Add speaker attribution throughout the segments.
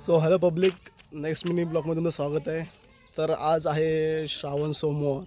Speaker 1: So hello public, next mini ब्लॉगमध्ये तुमचं स्वागत आहे. तर आज आहे श्रावण सोमवार.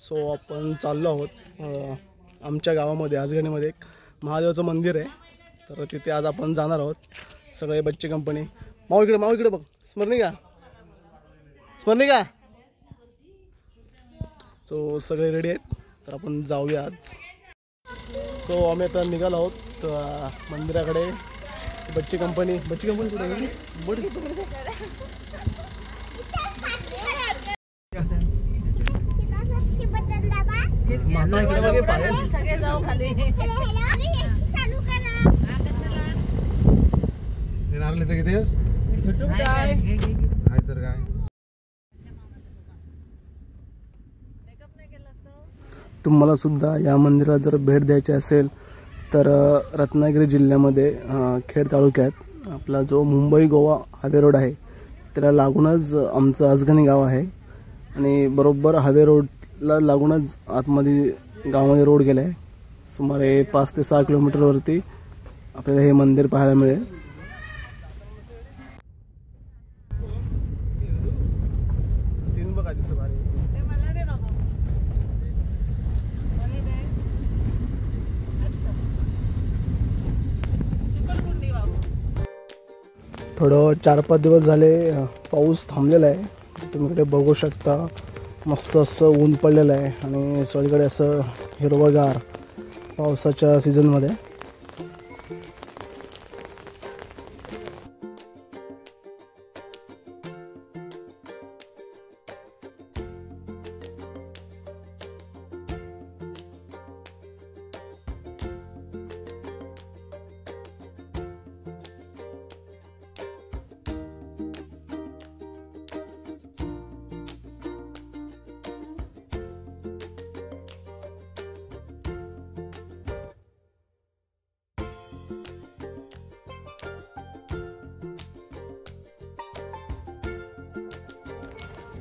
Speaker 1: सो आपण चाललो आहोत आमच्या गावामध्ये आजगणीमध्ये एक महादेवाचं मंदिर आहे. तर तिथे आज आपण जाणार आहोत सगळे बच्चे कंपनी. माऊ इकडे बघ. स्मरणिका. सो सगळे रेडी आहेत, तर आपण जाऊया आज. सो आम्ही आता निघालो आहोत मंदिराकडे. बच्ची कंपनी कुठे गेली? तुम्हाला सुद्धा या मंदिरात जर भेट द्यायची असेल तर रत्नागिरी जिल्ह्यामध्ये खेड तालुक्यात आपला जो मुंबई गोवा हायवे रोड आहे त्याला लागूनच आमचं आजगणी गाव आहे. आणि बरोबर हायवे रोडला लागूनच आतमध्ये गावामध्ये रोड गेला आहे. सुमारे 5 ते 6 किलोमीटरवरती आपल्याला हे मंदिर पाहायला मिळेल. सीन बघा दिसतं भारी. थोडं 4-5 दिवस झाले पाऊस थांबलेला आहे. तुम्ही इकडे बघू शकता, मस्त असं ऊन पडलेलं आहे आणि सगळीकडे असं हिरवगार पावसाच्या सीझनमध्ये.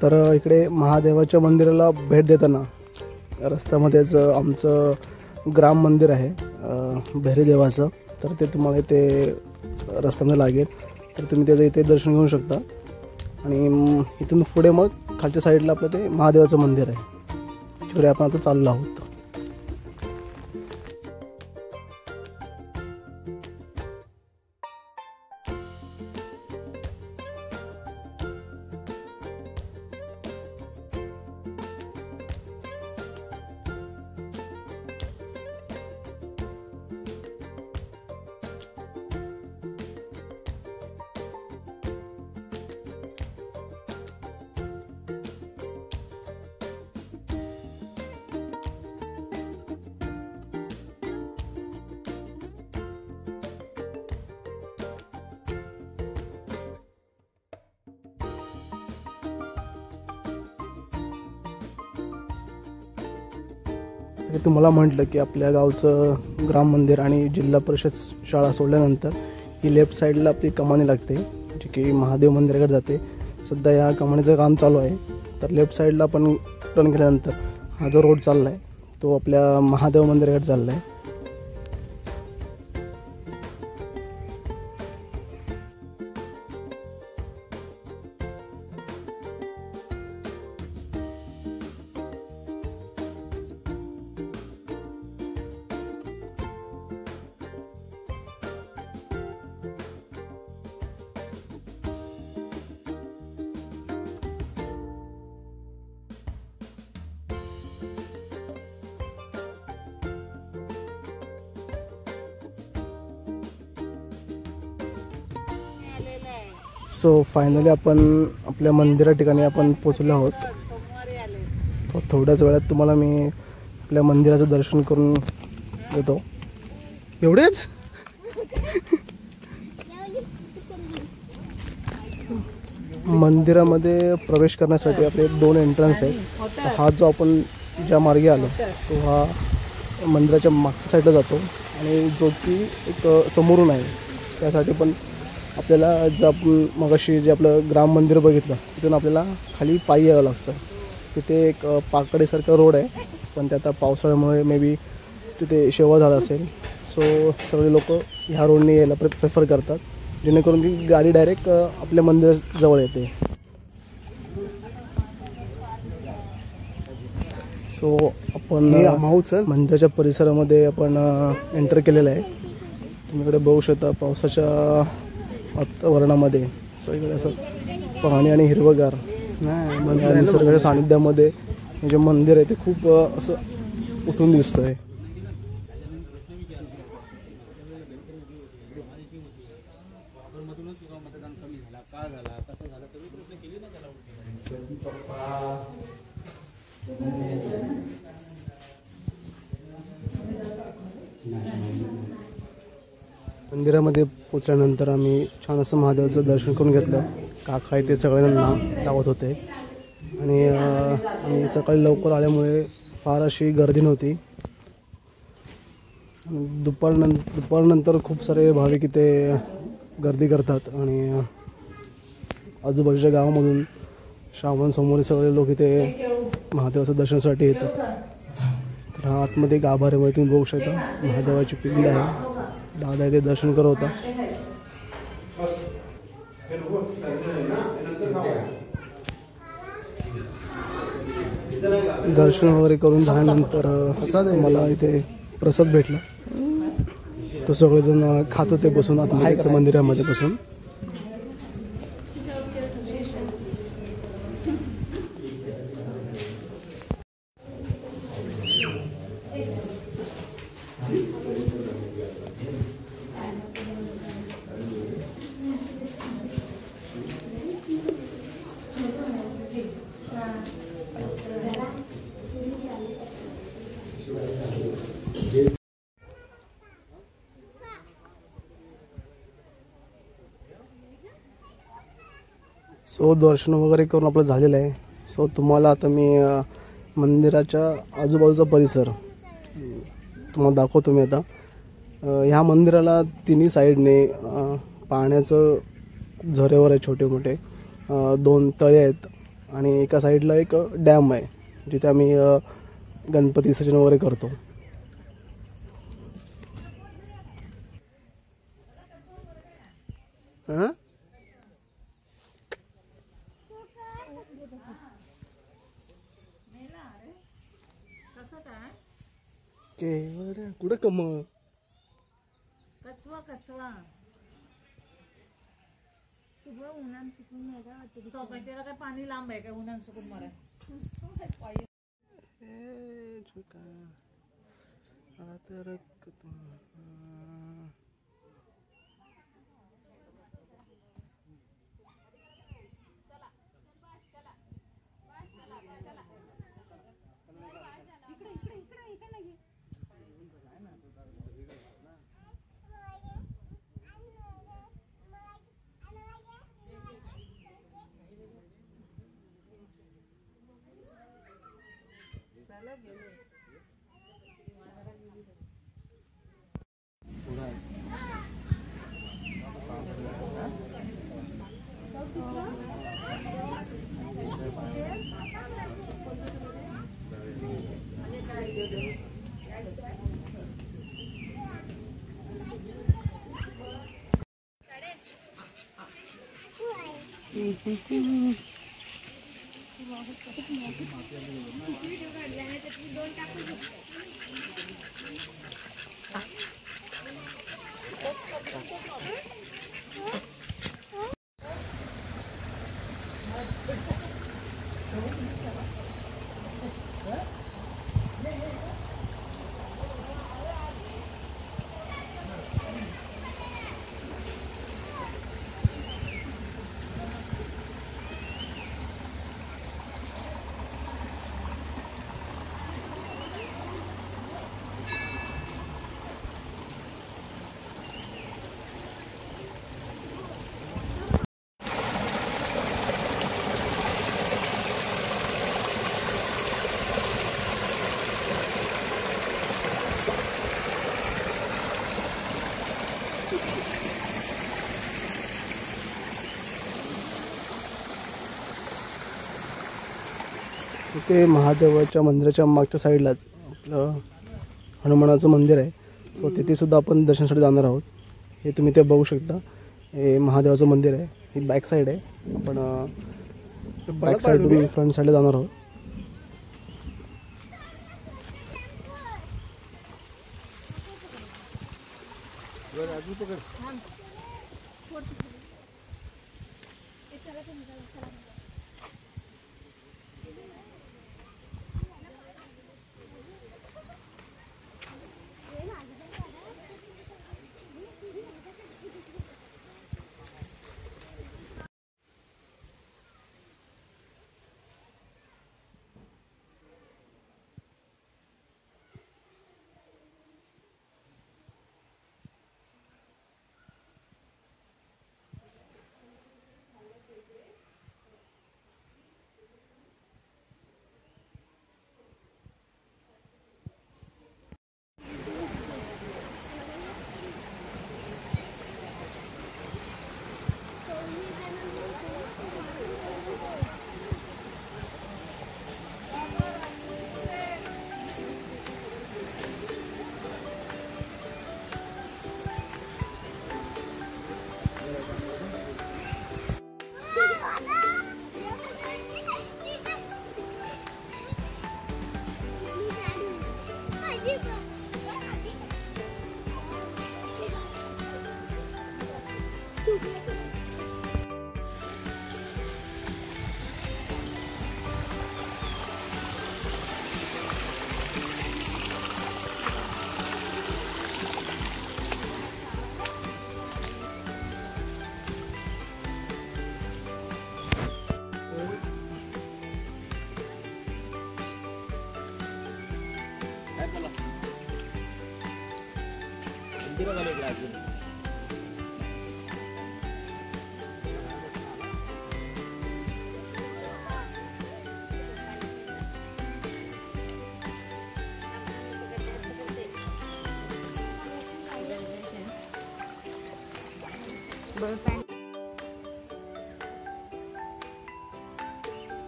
Speaker 1: तर इकडे महादेवाच्या मंदिराला भेट देताना रस्त्यामध्येच आमचं ग्राम मंदिर आहे भैरीदेवाचं. तर ते तुम्हाला इथे रस्त्यामध्ये लागेल, तर तुम्ही त्याचं इथे दर्शन घेऊ शकता. आणि इथून पुढे मग खालच्या साईडला आपलं ते महादेवाचं मंदिर आहे, तिकडे आपण आता चाललो आहोत. तुम्हाला म्हटलं की आपल्या गावचं ग्राम मंदिर आणि जिल्हा परिषद शाळा सोडल्यानंतर ही लेफ्ट साईडला आपली कमानी लागते, जी की महादेव मंदिराकडे जाते. सध्या या कमानीचं काम चालू आहे. तर लेफ्ट साईडला आपण टर्न केल्यानंतर हा जो रोड चालला आहे तो आपल्या महादेव मंदिराकडे चालला आहे. सो फायनली आपण आपल्या मंदिरा ठिकाणी आपण पोचलो आहोत. थोड्याच वेळात तुम्हाला मी आपल्या मंदिराचं दर्शन करून देतो. एवढेच मंदिरामध्ये प्रवेश करण्यासाठी आपले 2 एंट्रन्स आहेत. हा जो आपण ज्या मार्गे आलो तो हा मंदिराच्या मागच्या साईडला जातो आणि जो की एक समोरून आहे. त्यासाठी पण आपल्याला जर आपण मगाशी जे आपलं ग्राम मंदिर बघितलं तिथून आपल्याला खाली पायी यावं लागतं. तिथे एक पाकळीसारखा रोड आहे, पण ते आता पावसाळ्यामुळे मे बी तिथे शेवळ झाला असेल. सो सगळे लोक ह्या रोडने यायला प्रेफर करतात. जेणेकरून की गाडी डायरेक्ट आपल्या मंदिराजवळ येते. सो आपण मंदिराच्या परिसरामध्ये आपण एंटर केलेलं आहे. तुम्ही इकडे बघू शकता पावसाच्या वातावरणामध्ये सगळीकडे असं पाणी आणि हिरवगार निसर्गाच्या सानिध्यामध्ये हे जे मंदिर आहे ते खूप असं उठून दिसतं आहे. मंदिरामध्ये पोचल्यानंतर आम्ही छान असं महादेवाचं दर्शन करून घेतलं. काका आहे ते सगळ्यांना लावत होते आणि आम्ही सकाळी लवकर आल्यामुळे फार अशी गर्दी नव्हती. दुपारनंतर खूप सारे भाविक इथे गर्दी करतात आणि आजूबाजूच्या गावामधून श्रावण सोमवारी सगळे लोक इथे महादेवाचं दर्शनासाठी येतात. तर हा आतमध्ये गाभाऱ्यामध्ये तुम्ही बघू शकता महादेवाची पिंड आहे. दादा इथे दर्शन करत होता. दर्शन वगैरे करून झाल्यानंतर मला इथे प्रसाद भेटला. तो सगळेजण खात होते बसून आतमध्ये मंदिरामध्ये बसून. सो दर्शन वगैरे करून आपलं झालेलं आहे. सो तुम्हाला आता मी मंदिराच्या आजूबाजूचा परिसर तुम्हाला दाखवतो. मी आता ह्या मंदिराला तिन्ही साईडने पाण्याचं झऱ्यावर आहे छोटे मोठे 2 तळे आहेत आणि एका साईडला एक डॅम आहे जिथे आम्ही गणपती विसर्जन वगैरे करतो. कुठं कम
Speaker 2: कचवा कचवा उन्हान सुकून त्याला काय पाणी लांब आहे काय उन्हान सुकून मारा.
Speaker 1: इथे महादेवाच्या मंदिराच्या मागच्या साईडलाच आपलं हनुमानाचं मंदिर आहे. सो तिथे सुद्धा आपण दर्शनासाठी जाणार आहोत. हे तुम्ही ते बघू शकता. हे महादेवाचं मंदिर आहे. ही बॅक साईड आहे. आपण बॅक साईडून फ्रंट साईडला जाणार आहोत.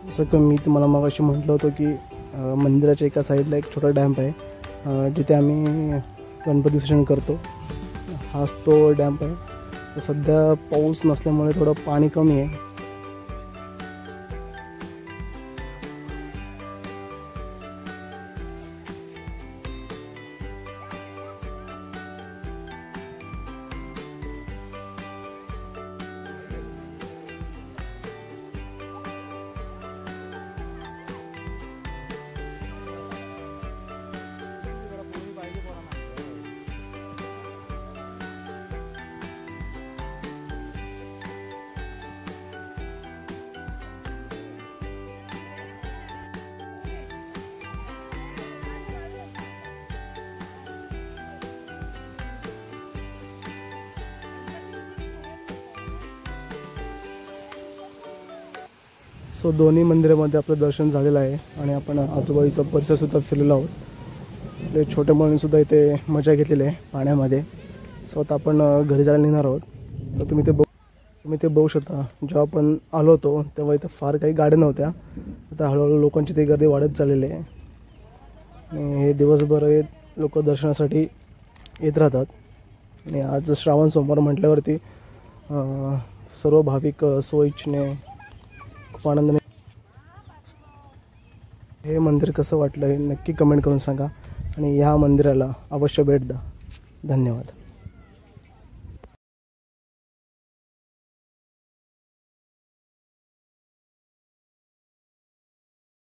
Speaker 1: जसं की मी तुम्हाला मगाशी म्हटलं होतं की मंदिराच्या एका साईडला एक छोटा डॅम्प आहे जिथे आम्ही गणपती विसर्जन करतो. हाच तो डॅम्प आहे. तर सध्या पाऊस नसल्यामुळे थोडं पाणी कमी आहे. सो दोन्ही मंदिरामध्ये आपलं दर्शन झालेलं आहे आणि आपण आजूबाजूचा परिसरसुद्धा फिरलेलो आहोत. आपले छोटे मुलांनीसुद्धा इथे मजा घेतलेली आहे पाण्यामध्ये. सो आता आपण घरी जायला निघणार आहोत. तर तुम्ही ते बघू शकता. जेव्हा आपण आलो होतो तेव्हा इथं फार काही गाड्या नव्हत्या. आता हळूहळू लोकांची ते गर्दी वाढत चाललेली आहे आणि हे दिवसभर लोक दर्शनासाठी येत राहतात. आणि आज श्रावण सोमवार म्हटल्यावरती सर्व भाविक स्वइच्छेने खूप आनंदाने. हे मंदिर कसं वाटलं हे नक्की कमेंट करून सांगा आणि ह्या मंदिराला अवश्य भेट द्या. धन्यवाद.